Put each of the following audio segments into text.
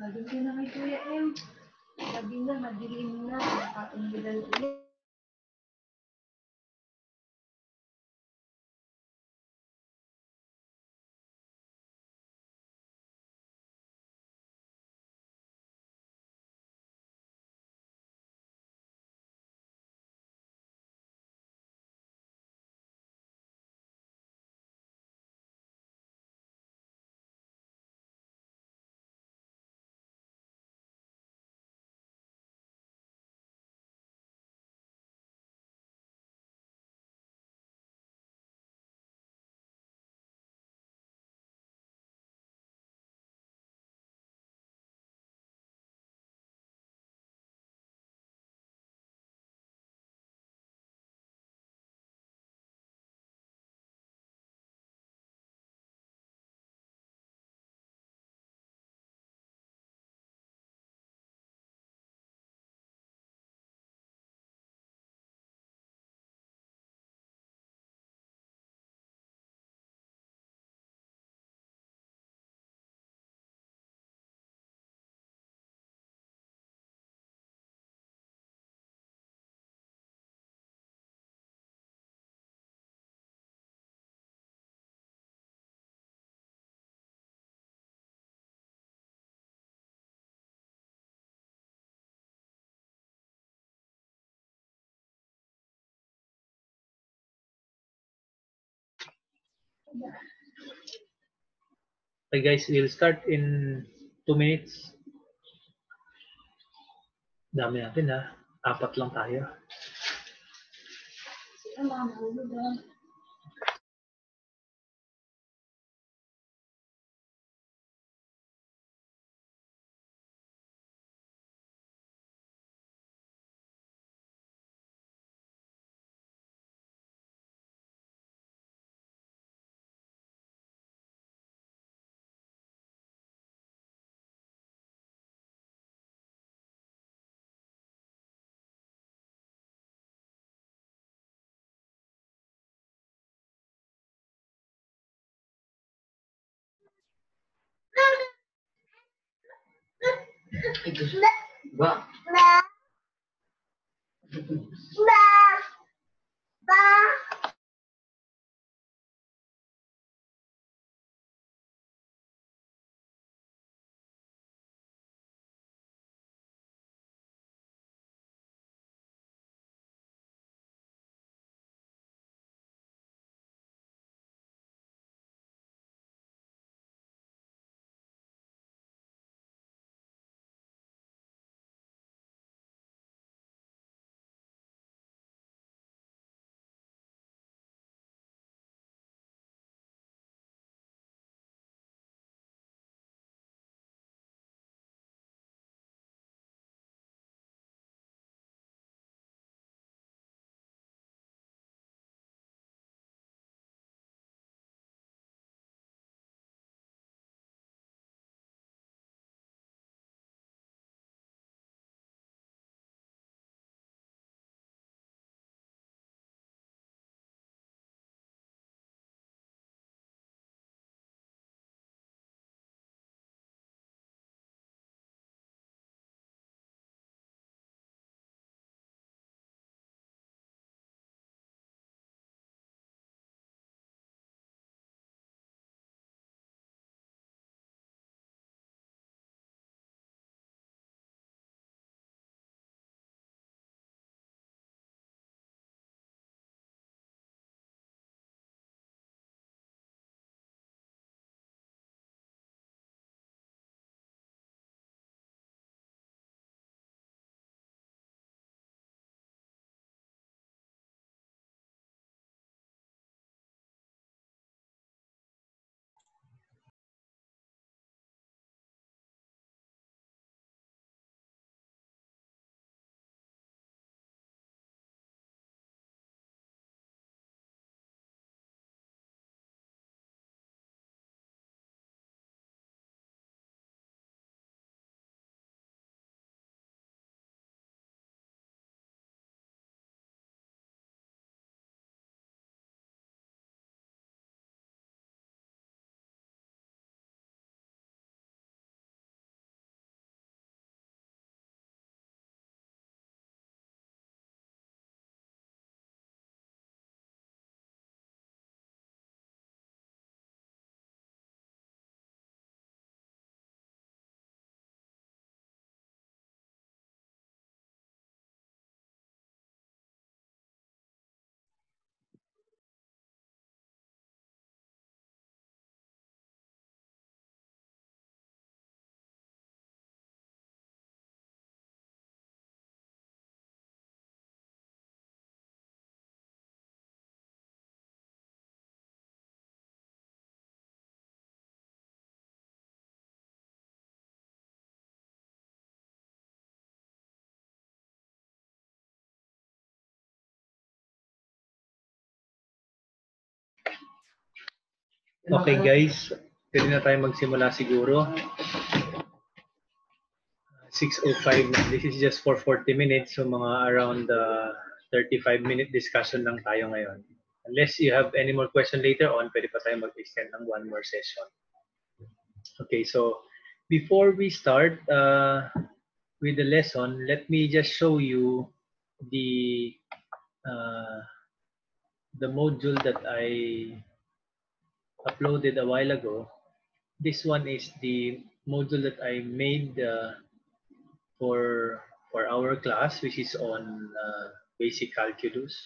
Magabi na kay Kuya M. Gabi na, madilim na. Nakatunggilan ulit. Okay guys, we'll start in 2 minutes. Dami natin ha. 4 lang tayo. Ang mga mahulog Ba? Okay guys, pwede na tayo magsimula siguro. 6:05 na. This is just for 40 minutes. So mga around 35-minute discussion lang tayo ngayon. Unless you have any more question later on, pwede pa tayo mag-extend ng one more session. Okay, so before we start with the lesson, let me just show you the module that I uploaded a while ago. This one is the module that I made for our class, which is on basic calculus.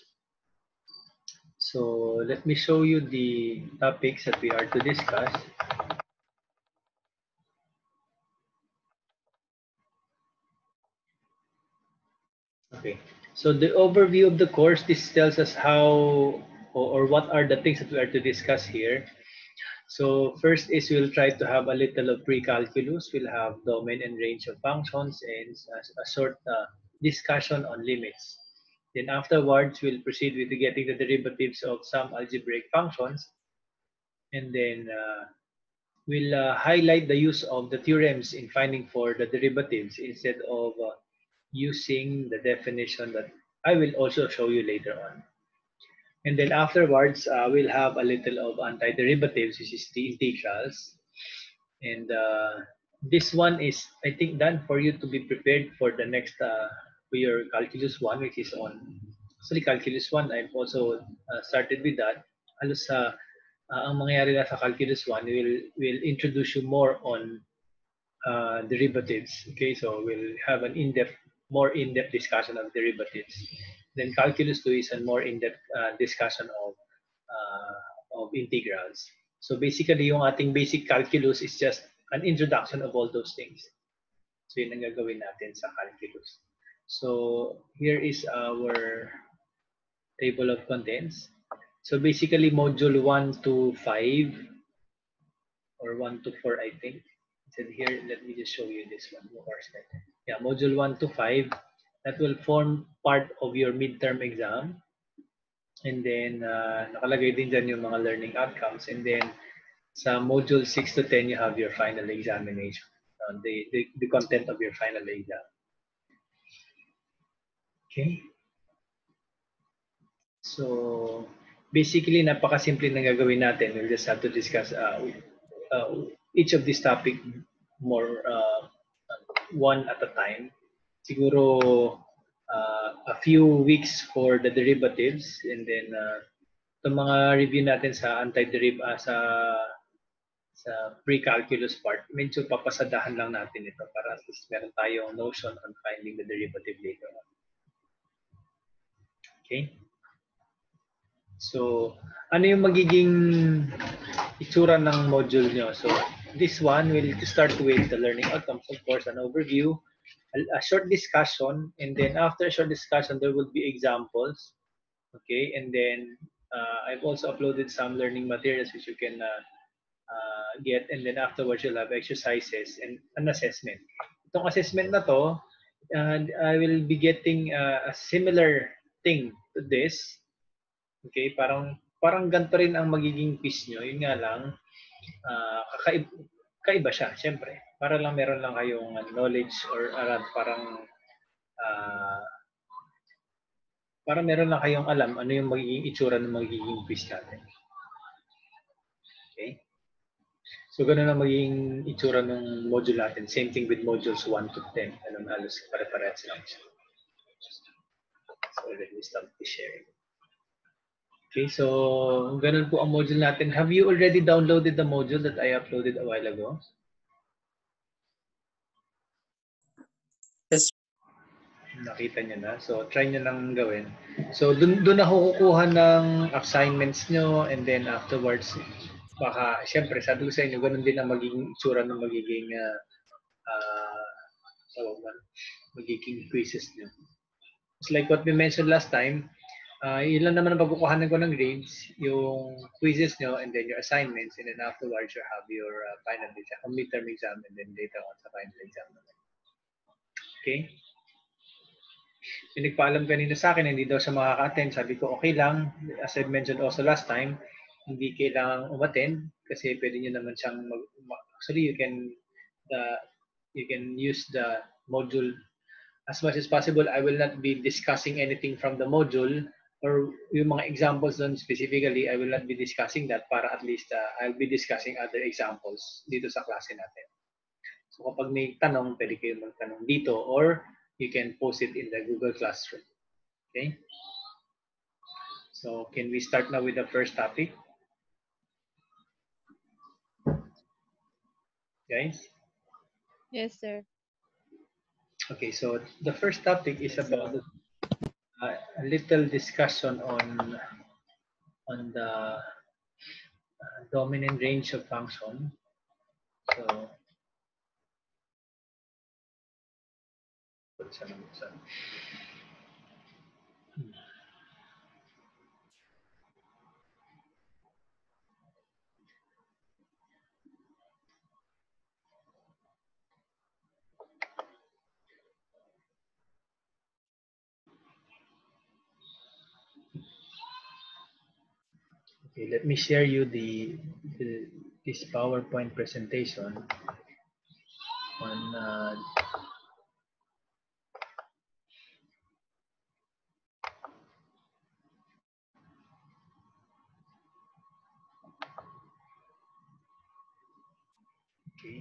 So let me show you the topics that we are to discuss. Okay, so the overview of the course, this tells us how or what are the things that we are to discuss here. So first is we'll try to have a little of pre-calculus. We'll have domain and range of functions and a short discussion on limits. Then afterwards, we'll proceed with getting the derivatives of some algebraic functions. And then we'll highlight the use of the theorems in finding for the derivatives instead of using the definition that I will also show you later on. And then afterwards, we'll have a little of antiderivatives, which is the integrals. And this one is, I think, done for you to be prepared for the next, for your Calculus 1, which is on, actually Calculus 1, I've also started with that. Halos ang mangyayari na sa Calculus 1, we'll introduce you more on derivatives. Okay, so we'll have an more in-depth discussion of derivatives. Then Calculus 2 is a more in-depth discussion of integrals. So basically, yung ating basic calculus is just an introduction of all those things. So yun ang gagawin natin sa calculus. So here is our table of contents. So basically, module 1 to 5 or 1 to 4, I think. So here, let me just show you this one. Yeah, module 1 to 5. That will form part of your midterm exam. And then, nakalagay din dyan yung mga learning outcomes. And then, sa module 6 to 10, you have your final examination. The content of your final exam. Okay? So, basically, napakasimple na gagawin natin. We'll just have to discuss each of this topic more one at a time. Siguro a few weeks for the derivatives, and then itong mga review natin sa sa pre-calculus part, medyo papasadahan lang natin ito para at least meron tayong notion on finding the derivative later on. Okay? So, ano yung magiging itsura ng module nyo? So, this one will start with the learning outcomes, of course, an overview, a short discussion, and then after a short discussion, there will be examples. Okay, and then I've also uploaded some learning materials which you can get, and then afterwards you'll have exercises and an assessment. Itong assessment na to, I will be getting a similar thing to this. Okay, parang ganito rin ang magiging quiz nyo. Yun nga lang, kakaiba siya, syempre. Para lang meron lang kayong knowledge or para meron lang kayong alam ano yung magiging itsura ng magiging quiz natin. Okay? So, ganun ang magiging itsura ng module natin. Same thing with modules 1 to 10. Anong halos pare-parehas lang siya. So, let me stop the sharing. Okay, so ganun po ang module natin. Have you already downloaded the module that I uploaded a while ago? Yes. Nakita nyo na. So, try nyo nang gawin. So, dun ako kukuha ng assignments nyo, and then afterwards, baka, syempre, sabi ko sa inyo, ganun din ang magiging itsura ng magiging quizzes nyo. It's like what we mentioned last time, yun lang naman ang pagkukuhanan ko ng grades, yung quizzes nyo, and then your assignments, and then afterwards, you have your final exam, midterm exam, and then later on sa final exam naman. Okay? Yung nagpaalam kanina sa akin, hindi daw siya makaka-attend. Sabi ko, okay lang. As I mentioned also last time, hindi kailangang umattend kasi pwede nyo naman siyang actually you can use the module as much as possible. I will not be discussing anything from the module or yung mga examples doon specifically. I will not be discussing that para at least I'll be discussing other examples dito sa klase natin. So kapag may tanong, pwede kayo magtanong dito or you can post it in the Google Classroom. Okay? So can we start now with the first topic? Guys? Yes, sir. Okay, so the first topic is about a little discussion on the dominant range of function. So okay, let me share you this PowerPoint presentation on okay.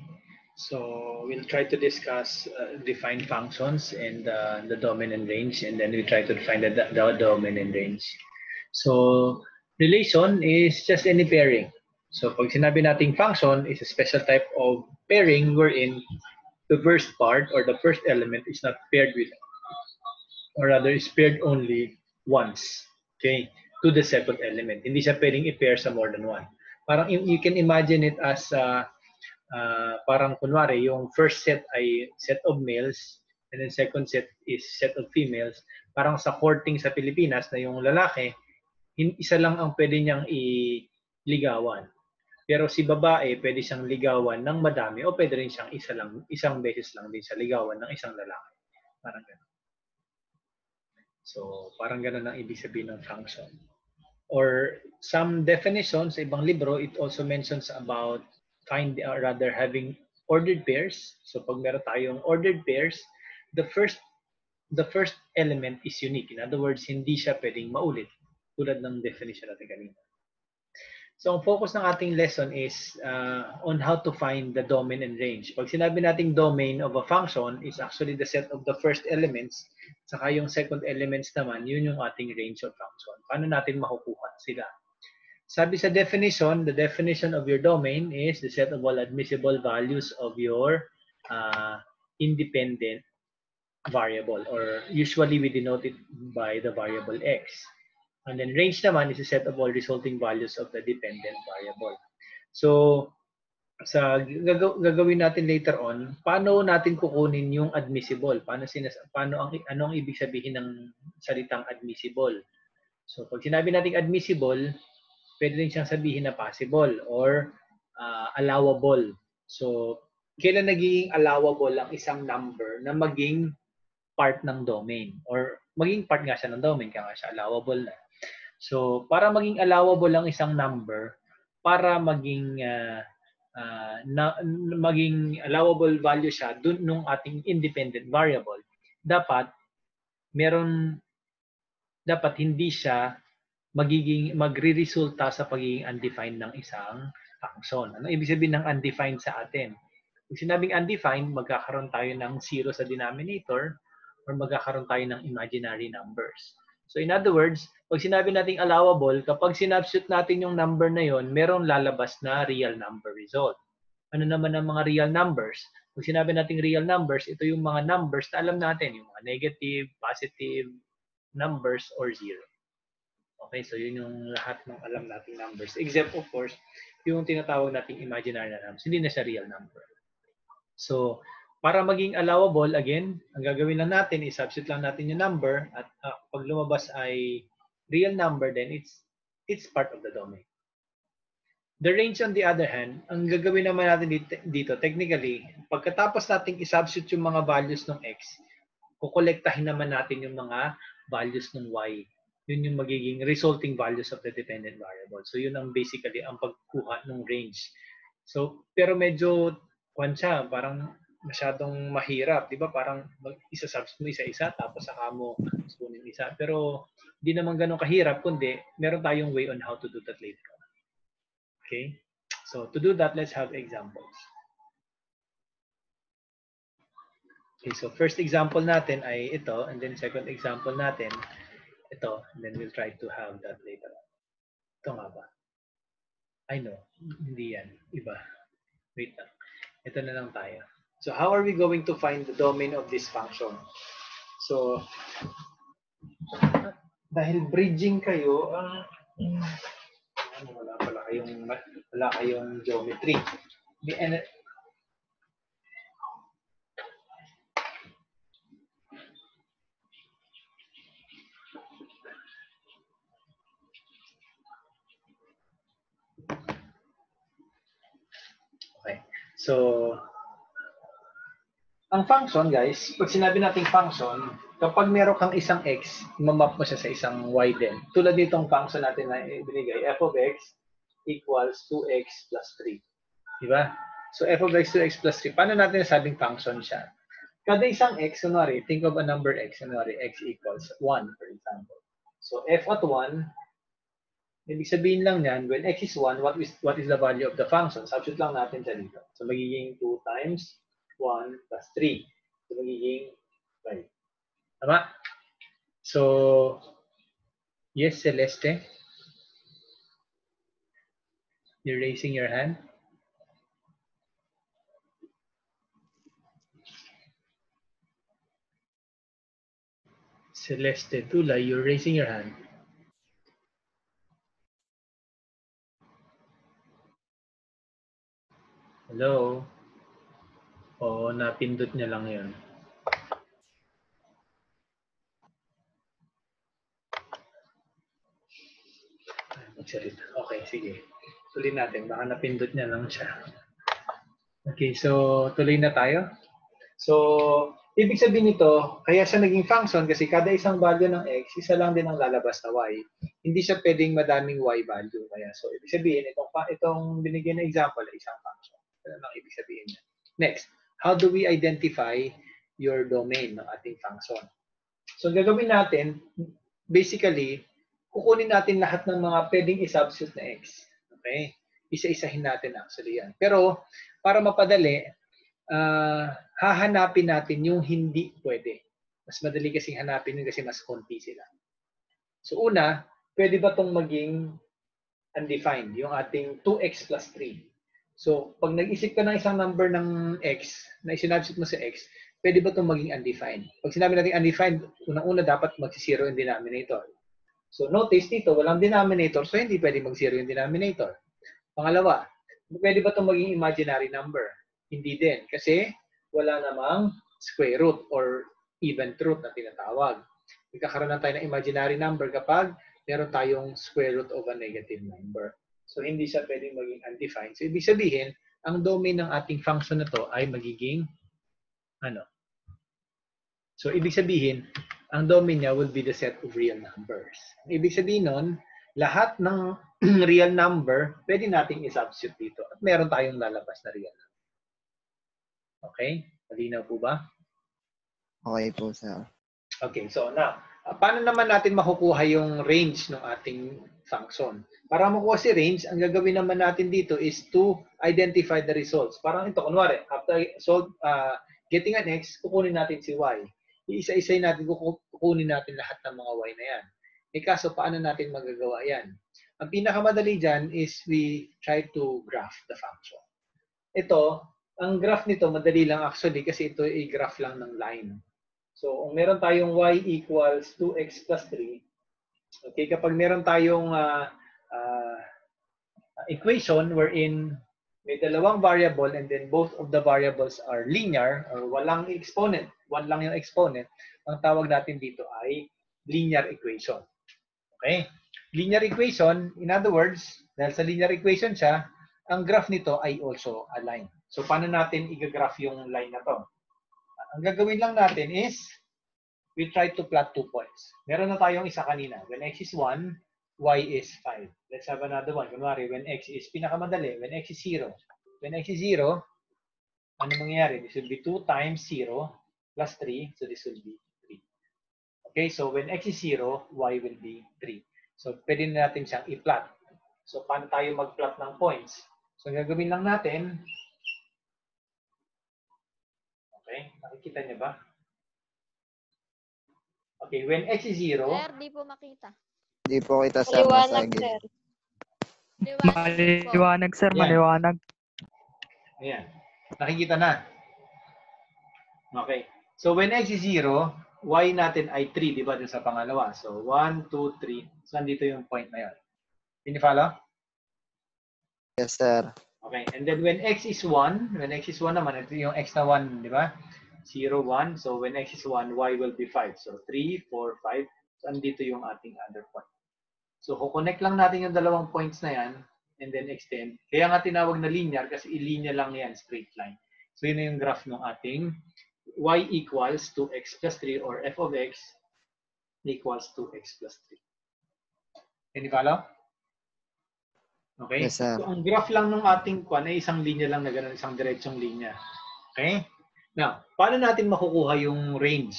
So we'll try to discuss define functions and the dominant range, and then we try to define the dominant range. So relation is just any pairing. So pag sinabi nating function is a special type of pairing wherein the first part or the first element is not paired with, or rather is paired only once, okay, to the second element. Hindi siya pwedeng i-pair sa more than one. Parang you can imagine it as parang kunwari, yung first set ay set of males and then second set is set of females. Parang sa courting sa Pilipinas na yung lalaki, isa lang ang pwede niyang iligawan. Pero si babae, pwede siyang ligawan ng madami o pwede rin siyang isang beses lang din sa ligawan ng isang lalaki. Parang gano'n. So, parang gano'n ang ibig sabihin ng function. Or some definitions sa ibang libro, it also mentions about having ordered pairs. So, pag meron tayong ordered pairs, the first element is unique. In other words, hindi siya pwedeng maulit tulad ng definition natin kanina. So, ang focus ng ating lesson is on how to find the domain and range. Pag sinabi nating domain of a function is actually the set of the first elements, saka yung second elements naman, yun yung ating range of function. Paano natin makukuha sila? Sabi sa definition, the definition of your domain is the set of all admissible values of your independent variable, or usually we denote it by the variable x. And then range naman is a set of all resulting values of the dependent variable. So, sa gagawin natin later on, paano natin kukunin yung admissible? Ano ang ibig sabihin ng salitang admissible? So, pag sinabi natin admissible, pwede rin siyang sabihin na possible or allowable. So, kailan nagiging allowable ang isang number na maging part ng domain? Or maging part nga siya ng domain, kaya nga siya allowable na. So, para maging allowable ang isang number, para maging maging allowable value siya dun nung ating independent variable, dapat hindi siya magre-resulta sa pagiging undefined ng isang function. Ano ibig sabihin ng undefined sa atin? Kung sinabing undefined, magkakaroon tayo ng zero sa denominator or magkakaroon tayo ng imaginary numbers. So in other words, pag sinabi nating allowable, kapag sinubstitute natin yung number na yon, merong lalabas na real number result. Ano naman ang mga real numbers? Kung sinabi nating real numbers, ito yung mga numbers na alam natin, yung mga negative, positive numbers, or zero. Okay, so yun yung lahat ng alam nating numbers. Except of course, yung tinatawag nating imaginary numbers, hindi na siya real number. So, para maging allowable, again, ang gagawin lang natin is substitute lang natin yung number at pag lumabas ay real number, then it's part of the domain. The range on the other hand, ang gagawin naman natin dito technically, pagkatapos nating i-substitute yung mga values ng x, kukolektahin naman natin yung mga values ng y. Yun yung magiging resulting values of the dependent variable. So yun ang basically ang pagkuha ng range. So pero medyo siya, parang masyadong mahirap, 'di ba? Parang isa-subs mo isa-isa tapos saka mo kunin isa. Pero hindi naman ganoon kahirap kundi meron tayong way on how to do that later on. Okay? So to do that, let's have examples. Okay, so first example natin ay ito, and then second example natin ito, and then we'll try to have that later on. Ito nga ba? I know, hindi yan. Iba. Wait lang. Ito na lang tayo. So how are we going to find the domain of this function? So, dahil bridging kayo, wala kayong geometry. Okay. So, ang function, guys, pag sinabi nating function, kapag meron kang isang x, mamap mo siya sa isang y din. Tulad nitong function natin na ibinigay, f of x equals 2x plus 3. Diba? So, f of x 2x plus 3. Paano natin nasabing function siya? Kada isang x, kunwari, think of a number x, kunwari, x equals 1, for example. So, f at 1, ibig sabihin lang yan, when x is 1, what is the value of the function? Substitute lang natin siya dito. So, magiging 2 times 1 plus 3. So, magiging 5. Tama? So, yes, Celeste? You're raising your hand? Celeste Tula, you're raising your hand. Hello? Oo, napindot niya lang yun. Okay, sige. Tuloy natin. Baka napindot niya lang siya. Okay, so tuloy na tayo. So, ibig sabihin nito, kaya siya naging function kasi kada isang value ng x, isa lang din ang lalabas na y. Hindi siya pwedeng madaming y value. Kaya, so, ibig sabihin, itong binigyan na example ay isang function. Ano ang ibig sabihin niya? Next, how do we identify your domain ng ating function? So, gagawin natin, basically, kukunin natin lahat ng mga pwedeng i-substitute na x. Okay? Isa-isahin natin actually yan. Pero, para mapadali, hahanapin natin yung hindi pwede. Mas madali kasing hanapin yun kasi mas konti sila. So una, pwede ba itong maging undefined, yung ating 2x plus 3? So pag nag-isip ka ng isang number ng x, na isinabsit mo sa x, pwede ba itong maging undefined? Pag sinabi natin undefined, unang-una dapat mag-0 yung denominator. So notice dito, walang denominator, so hindi pwede mag-0 yung denominator. Pangalawa, pwede ba itong maging imaginary number? Hindi din, kasi wala namang square root or even root na tinatawag. Magkakaroon na tayo ng imaginary number kapag meron tayong square root of a negative number. So, hindi siya pwedeng maging undefined. So, ibig sabihin, ang domain ng ating function na to ay magiging ano? So, ibig sabihin, ang domain niya will be the set of real numbers. Ibig sabihin nun, lahat ng real number, pwede nating i-substitute dito. At meron tayong lalabas na real number. Okay? Malinaw po ba? Okay po, sir. Okay, so now, paano naman natin makukuha yung range ng ating function? Para makuha si range, ang gagawin naman natin dito is to identify the results. Parang ito, kunwari, after getting an x, kukunin natin si y. Iisa-isay natin, kukunin natin lahat ng mga y na yan. Kaso, paano natin magagawa yan? Ang pinakamadali dyan is we try to graph the function. Ito, ang graph nito, madali lang actually kasi ito ay graph lang ng line. So, kung meron tayong y equals 2x plus 3, okay, kapag meron tayong equation wherein may dalawang variable and then both of the variables are linear or walang exponent, one lang yung exponent, ang tawag natin dito ay linear equation. Okay? Linear equation, in other words, dahil sa linear equation siya, ang graph nito ay also a line. So, paano natin i-graph yung line na to? Ang gagawin lang natin is, we try to plot 2 points. Meron na tayong isa kanina. When x is 1, y is 5. Let's have another one. Kunwari, when x is pinakamadali, when x is 0. When x is 0, ano mangyayari? This will be 2 times 0 plus 3. So this will be 3. Okay, so when x is 0, y will be 3. So pwede na natin siyang i-plot. So paano tayo mag-plot ng points? So gagawin lang natin. Okay, nakikita niyo ba? Okay, when x is 0, Sir, di po makita. Di po kita sir nasa Maliwanag, gilid. sir. Maliwanag din po. Maliwanag, sir. Yan. Maliwanag. ayan, nakikita na. Okay, so when x is 0, y natin ay 3, di ba, dun sa pangalawa? So 1, 2, 3. So andito yung point na yun. Can you follow? Yes, sir. Okay, and then when x is 1 naman, ito yung x na 1, di ba? 0, 1. So when x is 1, y will be 5. So 3, 4, 5. So andito yung ating other point. So kukonect lang natin yung dalawang points na yan and then extend. Kaya nga tinawag na linear kasi ilinya lang yan, straight line. So yun na yung graph ng ating y equals to x plus 3 or f of x equals to x plus 3. Can you follow? Okay? Yes, sir. So ang graph lang ng ating kwan ay isang linya lang na gano'n, isang diretsong linya. Okay? Now, paano natin makukuha yung range?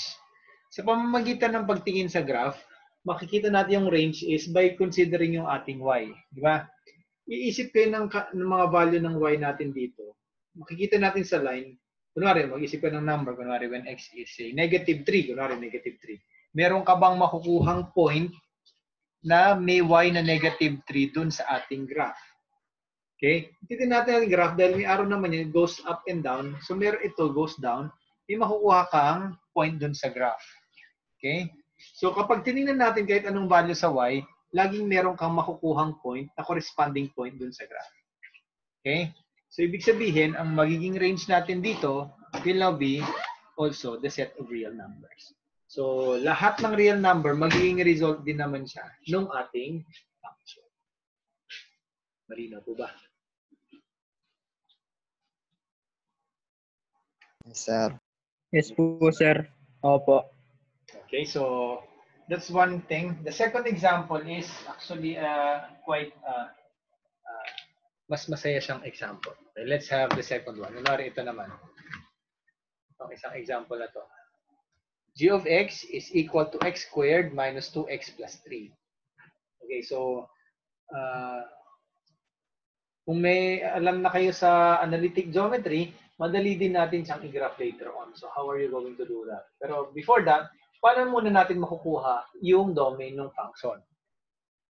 Sa pamamagitan ng pagtingin sa graph, makikita natin yung range is by considering yung ating y. Di ba? Iisip kayo ng mga value ng y natin dito. Makikita natin sa line, kunwari, mag-isip ka ng number, kunwari when x is say, negative 3, kunwari negative 3. Meron ka bang makukuhang point na may y na negative 3 dun sa ating graph? Okay? Titignan natin ang graph dahil may arrow naman yun, goes up and down. So meron ito, goes down. May makukuha kang point dun sa graph. Okay? So kapag tinignan natin kahit anong value sa y, laging meron kang makukuhang point na corresponding point dun sa graph. Okay? So ibig sabihin, ang magiging range natin dito will now be also the set of real numbers. So lahat ng real number, magiging result din naman siya nung ating function. Malinaw po ba? Yes, sir. Yes po, sir. Opo. Okay, so that's one thing. The second example is actually quite mas masaya siyang example. Okay, let's have the second one. Kunwari ito naman. Itong isang example na to. G of x is equal to x squared minus 2x plus 3. Okay, so kung may alam na kayo sa analytic geometry, madali din natin siyang i-graph later on. So how are you going to do that? Pero before that, paano muna natin makukuha yung domain ng function?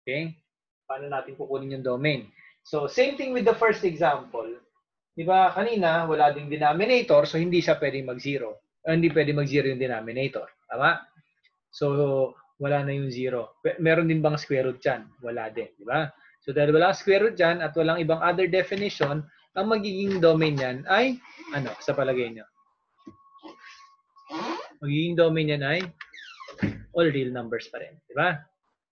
Okay? Paano natin kukunin yung domain? So same thing with the first example. Di ba kanina, wala ding denominator, so hindi siya pwedeng mag-zero. Hindi pwedeng mag-zero yung denominator. Tama? So wala na yung zero. Meron din bang square root dyan? Wala din. Di ba? So dahil walang square root dyan at walang ibang other definition, ang magiging domain yan ay, ano, sa palagay nyo? Magiging domain yan ay all real numbers pa rin. Di ba?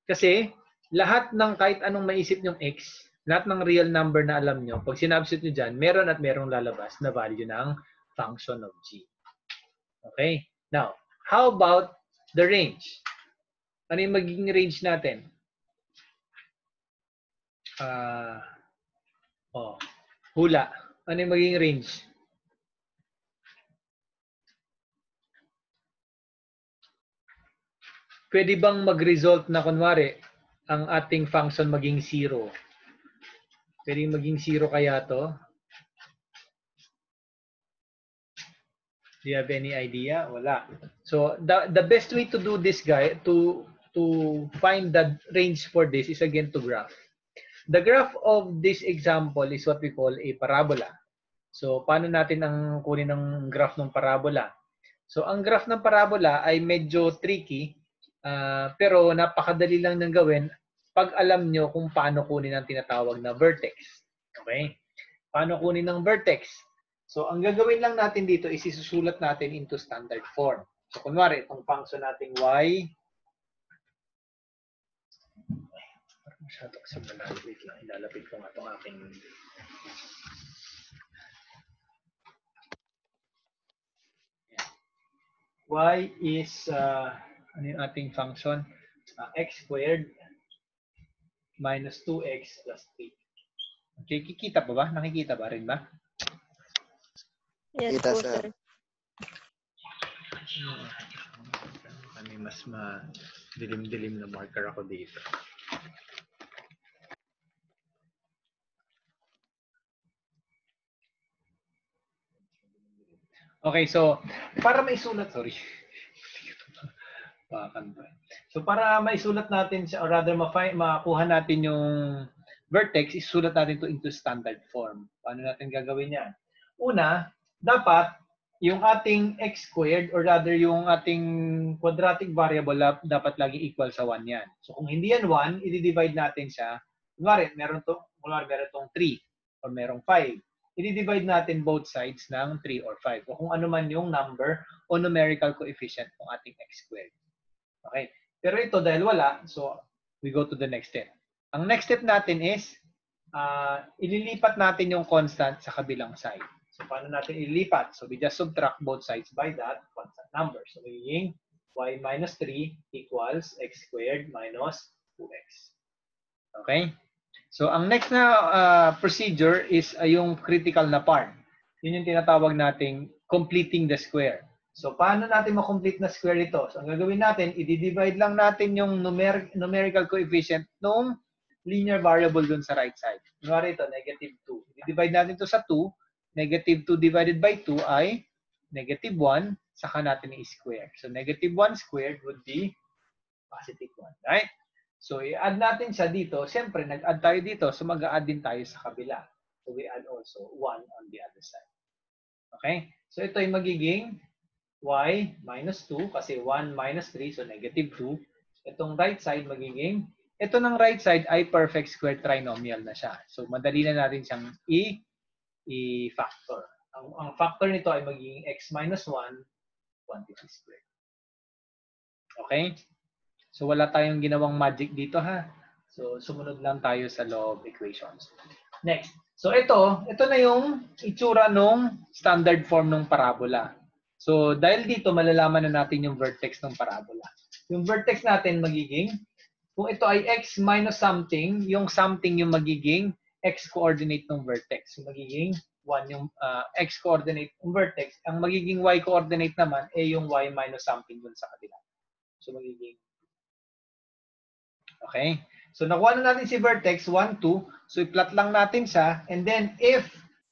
Kasi lahat ng kahit anong maisip nyong x, lahat ng real number na alam nyo, pag sinabsit nyo dyan, meron at merong lalabas na value ng function of g. Okay? Now, how about the range? Ano yung magiging range natin? Hula. Ano yung magiging range? Pwede bang mag-result na kunwari ang ating function maging 0? Pwede maging 0 kaya to? Do you have any idea? Wala. So the best way to do this, guy, to find the range for this is again to graph. The graph of this example is what we call a parabola. So paano natin ang kunin ng graph ng parabola? So ang graph ng parabola ay medyo tricky, pero napakadali lang nang gawin pag alam nyo kung paano kunin ang tinatawag na vertex. Okay? Paano kunin ng vertex? So ang gagawin lang natin dito is isusulat natin into standard form. So kunwari, itong function nating y, masyado kasi malalapit lang. Ilalapit ko nga itong aking y is, ano yung ating function? X squared minus 2x plus 3. Okay, kikita pa ba? Nakikita ba rin ba? Yes Kita, po, sir. sir. Kami mas dilim-dilim na marker ako dito. Okay, so para maisulat, sorry. So para maisulat natin siya, or rather makuha natin yung vertex, isulat natin to into standard form. Paano natin gagawin yan? Una, dapat yung ating x squared, or rather yung ating quadratic variable, dapat lagi equal sa 1 yan. So kung hindi yan 1, i-divide natin siya. Kunwari, meron tong 3 or merong 5. I-divide natin both sides ng 3 or 5 o kung ano man yung number o numerical coefficient ng ating x squared. Okay. Pero ito dahil wala, so we go to the next step. Ang next step natin is ililipat natin yung constant sa kabilang side. So paano natin ililipat? So we just subtract both sides by that constant number. So magiging y minus 3 equals x squared minus 2x. Okay? So ang next na procedure is yung critical na part. Yun yung tinatawag nating completing the square. So paano natin ma-complete na square ito? So ang gagawin natin, i-divide lang natin yung numerical coefficient ng linear variable dun sa right side. Kunwari ito, negative 2. I-divide natin ito sa 2. Negative 2 divided by 2 ay negative 1. Saka natin i-square. So negative 1 squared would be positive 1. Right? So, i-add natin siya dito. Siyempre, nag-add tayo dito. So, mag-a-add din tayo sa kabila. So, we add also 1 on the other side. Okay? So, ito ay magiging y minus 2 kasi 1 minus 3. So, negative 2. Itong right side magiging, ito ng right side ay perfect square trinomial na siya. So, madali na natin siyang i-factor. Ang factor nito ay magiging x minus 1 quantity squared. Okay? So, wala tayong ginawang magic dito, ha? So, sumunod lang tayo sa law of equations. Next. So, ito na yung itsura ng standard form ng parabola. So, dahil dito, malalaman na natin yung vertex ng parabola. Yung vertex natin magiging, kung ito ay x minus something, yung something yung magiging x-coordinate ng vertex. So, magiging 1 yung x-coordinate ng vertex. Ang magiging y-coordinate naman ay yung y minus something dun sa kabila. So, magiging okay? So, nakuha na natin si vertex, 1, 2. So, i-plot lang natin siya. And then, if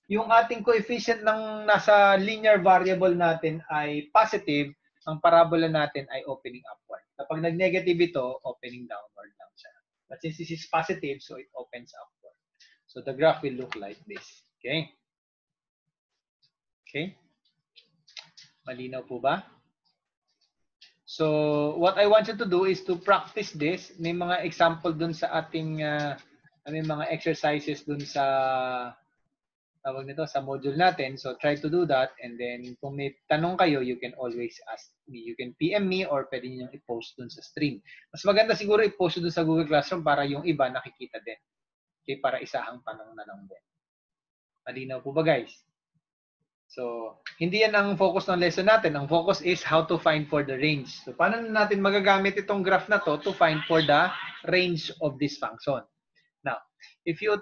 yung ating coefficient ng nasa linear variable natin ay positive, ang parabola natin ay opening upward. Kapag nag-negative ito, opening downward lang siya. But since this is positive, so it opens upward. So, the graph will look like this. Okay? Okay? Malinaw po ba? So, what I want you to do is to practice this. May mga example dun sa ating, may mga exercises dun sa, tawag nito, sa module natin. So, try to do that. And then, kung may tanong kayo, you can always ask me. You can PM me or pwede nyo i-post dun sa stream. Mas maganda siguro i-post dun sa Google Classroom para yung iba nakikita din. Okay, para isahang tanong na lang din. Malinaw po ba, guys? So, hindi yan ang focus ng lesson natin. Ang focus is how to find for the range. So, paano natin magagamit itong graph na to find for the range of this function? Now, if you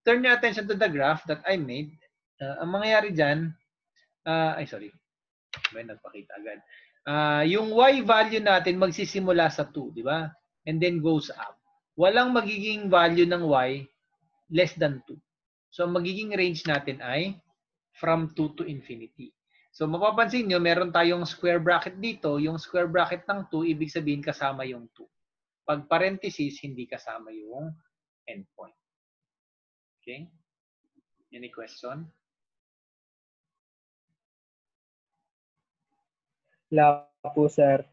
turn your attention to the graph that I made, ang mangyayari dyan, sorry. May nagpakita agad. Yung y value natin magsisimula sa 2, di ba? And then goes up. Walang magiging value ng y less than 2. So, ang magiging range natin ay from 2 to infinity. So, mapapansin nyo, meron tayong square bracket dito. Yung square bracket ng 2, ibig sabihin kasama yung 2. Pag parenthesis, hindi kasama yung endpoint. Okay? Any question? Wala po, sir.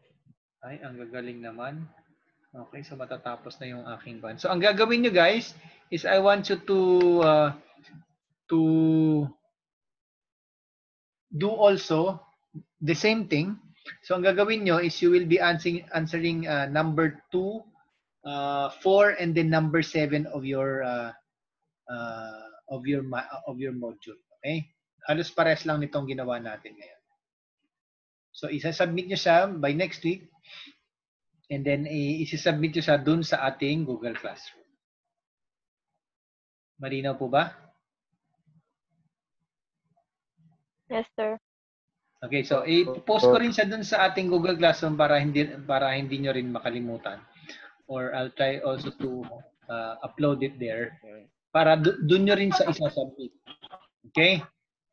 Ay, ang gagaling naman. Okay, so matatapos na yung aking ban. So, ang gagawin nyo guys, is I want you to do also the same thing. So, ang gagawin nyo is you will be answering number 2, 4, and then number 7 of your module. Okay? Halos pares lang nitong ginawa natin ngayon. So, isa-submit nyo siya by next week. And then, isi-submit nyo siya dun sa ating Google Classroom. Malinaw po ba? Yes, sir. Okay, so i-post ko rin siya dun sa ating Google Classroom para hindi nyo rin makalimutan. Or I'll try also to upload it there para dun nyo rin sa isa-submit. Okay?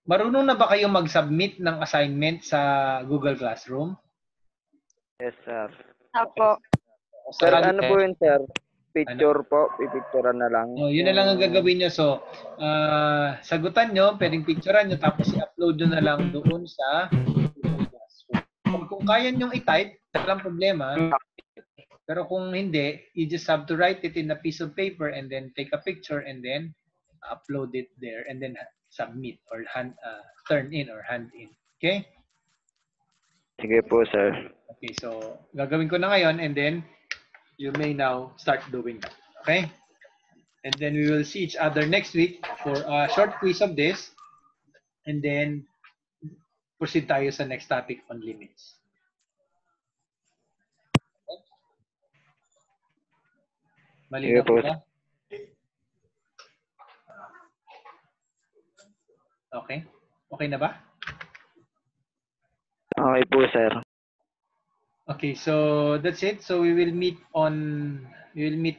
Marunong na ba kayo mag-submit ng assignment sa Google Classroom? Yes, sir. Apo. Sir, ano po yun, sir? Picture po, pipicturean na lang. Oh, yun na lang ang gagawin nyo. So, sagutan nyo, pwedeng picturean nyo, tapos i-upload nyo na lang doon sa Google Classroom. Kung kaya nyo i-type, walang problema. Pero kung hindi, you just have to write it in a piece of paper and then take a picture and then upload it there and then submit or turn in or hand in. Okay? Sige po, sir. Okay, so gagawin ko na ngayon and then you may now start doing that. Okay? And then we will see each other next week for a short quiz of this and then proceed tayo sa next topic on limits. Malinaw po ba? Okay. Okay na ba? Okay po, sir. Okay, so that's it. So we will meet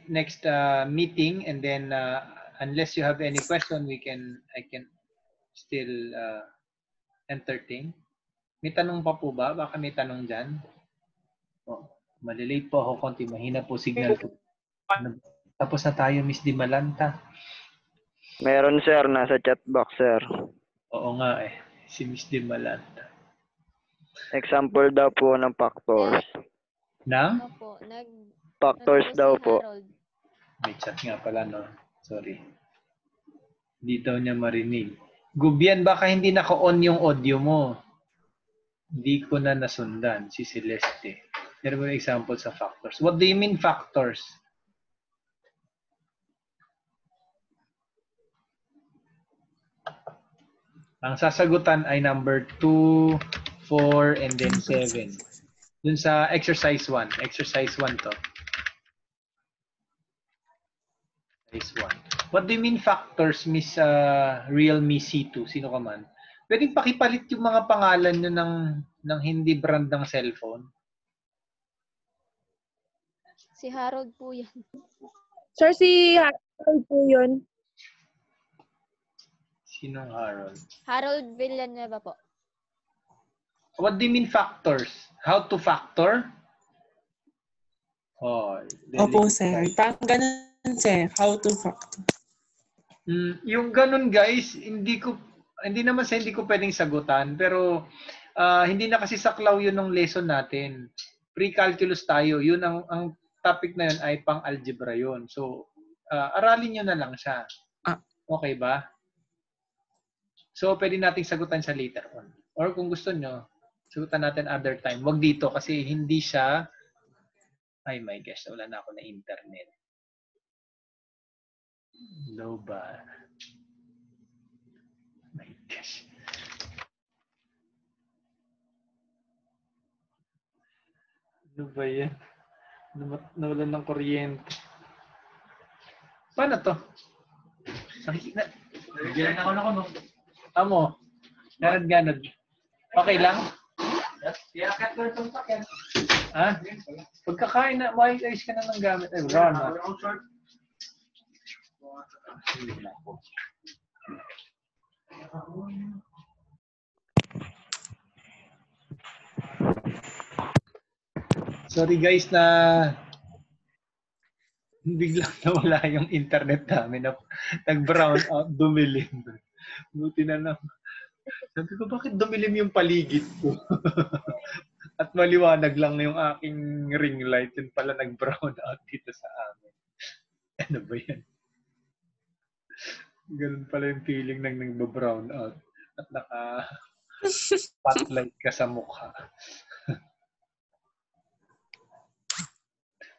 next meeting, and then unless you have any question, I can still entertain. May tanong pa po ba? Baka may tanong dyan. Oh, malilate po ako konti. Mahina po signal ko. Tapos na tayo, Miss Di Malanta. Meron, sir. Nasa chat box, sir. Oo nga eh. Si Miss Di Malanta. Example daw po ng factors. Na? Opo, Factors daw si po. Harold. May chat nga pala, no? Sorry. Hindi daw niya marinig. Gubian, baka hindi naka-on yung audio mo. Hindi ko na nasundan. Si Celeste. There were examples of factors. What do you mean factors? Ang sasagutan ay number 2, 4, and then 7. Dun sa exercise 1. Exercise 1 to. Exercise 1. What do you mean factors, Miss Realme C2? Sino ka man? Pwedeng pakipalit yung mga pangalan nyo ng hindi brand ng cellphone. Si Harold po yan. Sir, si Harold po yun. Sinong Harold? Harold Villanueva po. What do you mean factors? How to factor? Oh, Opo, sir. Parang ganun, sir. How to factor. Yung ganun, guys, hindi naman hindi ko pwedeng sagutan, pero hindi na kasi saklaw yun ng lesson natin. Pre-calculus tayo. Yun ang topic na yun ay pang-algebra yun. So, aralin nyo na lang siya. Okay ba? So, pwede nating sagutan siya later on. Or kung gusto nyo, sagutan natin other time. Wag dito kasi hindi siya... Ay, my gosh. Wala na ako na internet. Low ba? My gosh. Ano ba yan? Nawalan ng kuryente. Paano to? Nakikita. Bigyan ako na ako. Amo. Ganad. Okay lang? Iyakat ko itong sakyan. Ha? Pagkakain na, ayos ka na ng gamit. Ay, wala na. Sorry guys na biglang nawala yung internet namin. Nag-brown out, dumilim. Buti na lang. Sabi ko, bakit dumilim yung paligid ko? At maliwanag lang yung aking ring light. Yun pala nag-brown out dito sa amin. Ano ba yan? Ganun pala yung feeling ng nag-brown out. At naka-spotlight ka sa mukha.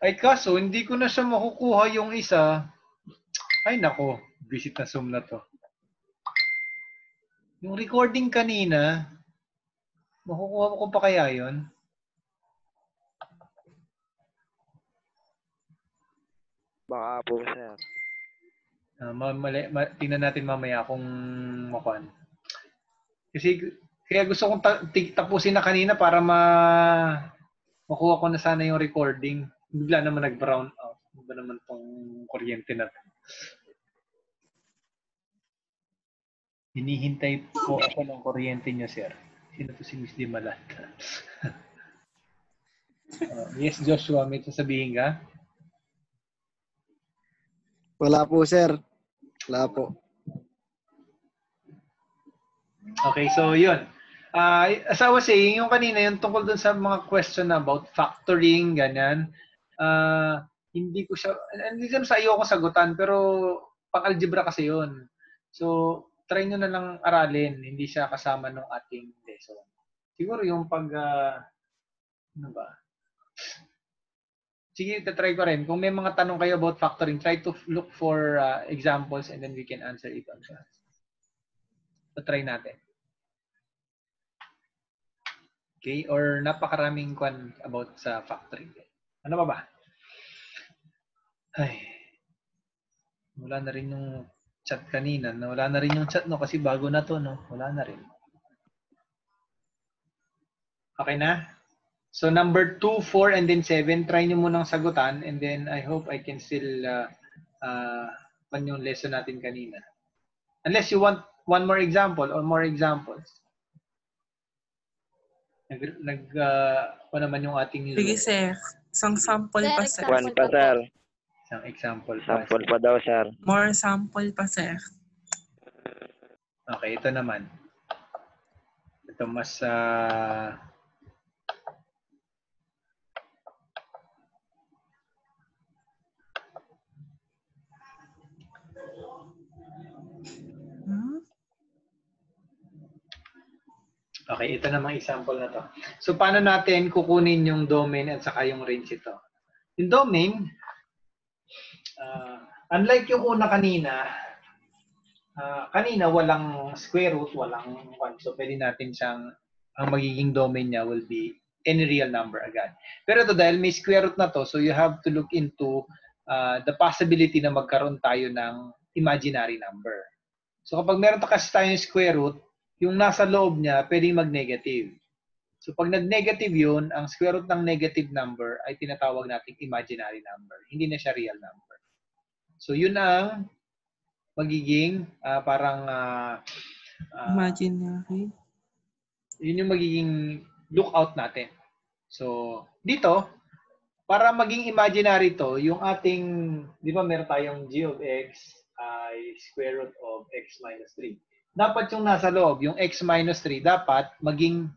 Ay kaso, hindi ko na siya makukuha yung isa. Ay nako, visit na Zoom na to. Yung recording kanina, Makukuha ko pa kaya yun? Baka po, sir. Tingnan natin mamaya kung makuha. Kasi kaya gusto kong tapusin na kanina para makuha ko na sana yung recording. Bigla naman nag-brown out. Ano ba naman tong kuryente na to? Hinihintay po ako ng kuryente niyo, sir. Sino to si Miss Dimalat? Yes, Joshua, may sasabihin ka? Wala po, sir. Wala po. Okay, so yun. As I was saying, yung kanina, yung tungkol dun sa mga question about factoring, ganyan, hindi ko sa iyo ko sagutan, pero pang-algebra kasi yun. So, try nyo na lang aralin. Hindi siya kasama ng ating lesson. Siguro yung ano ba? Sige, try ko rin. Kung may mga tanong kayo about factoring, try to look for examples and then we can answer it on class. So, try natin. Okay? Or napakaraming kwan about sa factoring. Ano pa ba? Ay. Wala na rin yung chat kanina. Wala na rin yung chat, no? Kasi bago na to, no? Wala na rin. Okay na? So, number 2, 4, and then 7, try nyo munang sagutan. And then, I hope I can still pan yung lesson natin kanina. Unless you want one more example or more examples. Ano naman yung ating Sige, sir. Isang sample pa, sir. One pa, sir. Isang example pa. Sample pa daw, sir. More sample pa, sir. Okay, ito naman. Ito mas okay, ito namang example na to. So, paano natin kukunin yung domain at saka yung range ito? Yung domain, unlike yung una kanina, kanina walang square root, walang 1. So, pwede natin siyang, ang magiging domain niya will be any real number agad. Pero ito dahil may square root na to, so you have to look into the possibility na magkaroon tayo ng imaginary number. So, kapag meron kasi tayong square root, yung nasa loob niya, pwedeng mag-negative. So, pag nag-negative yun, ang square root ng negative number ay tinatawag nating imaginary number. Hindi na siya real number. So, yun ang magiging parang Imaginary. yun yung magiging lookout natin. So, dito, para maging imaginary to, yung ating, di ba meron tayong g of x ay square root of x minus 3. Dapat yung nasa loob, yung x minus 3, dapat maging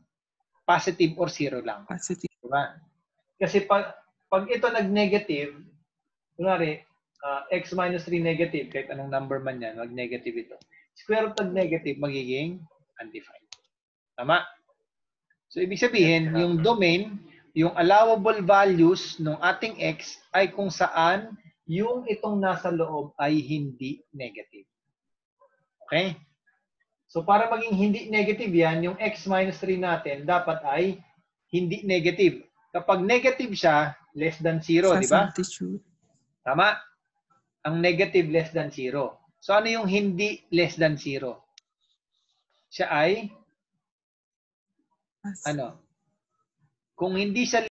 positive or 0 lang. Positive. Diba? Kasi pag ito nag-negative, kunwari, x minus 3 negative, kahit anong number man yan, mag-negative ito. Square root of negative, magiging undefined. Tama? So, ibig sabihin, yung domain, yung allowable values ng ating x ay kung saan yung itong nasa loob ay hindi negative. Okay? So, para maging hindi negative yan, yung x minus 3 natin, dapat ay hindi negative. Kapag negative siya, less than 0, di ba? Tama? Ang negative less than 0. So, ano yung hindi less than 0? Siya ay, ano? Kung hindi siya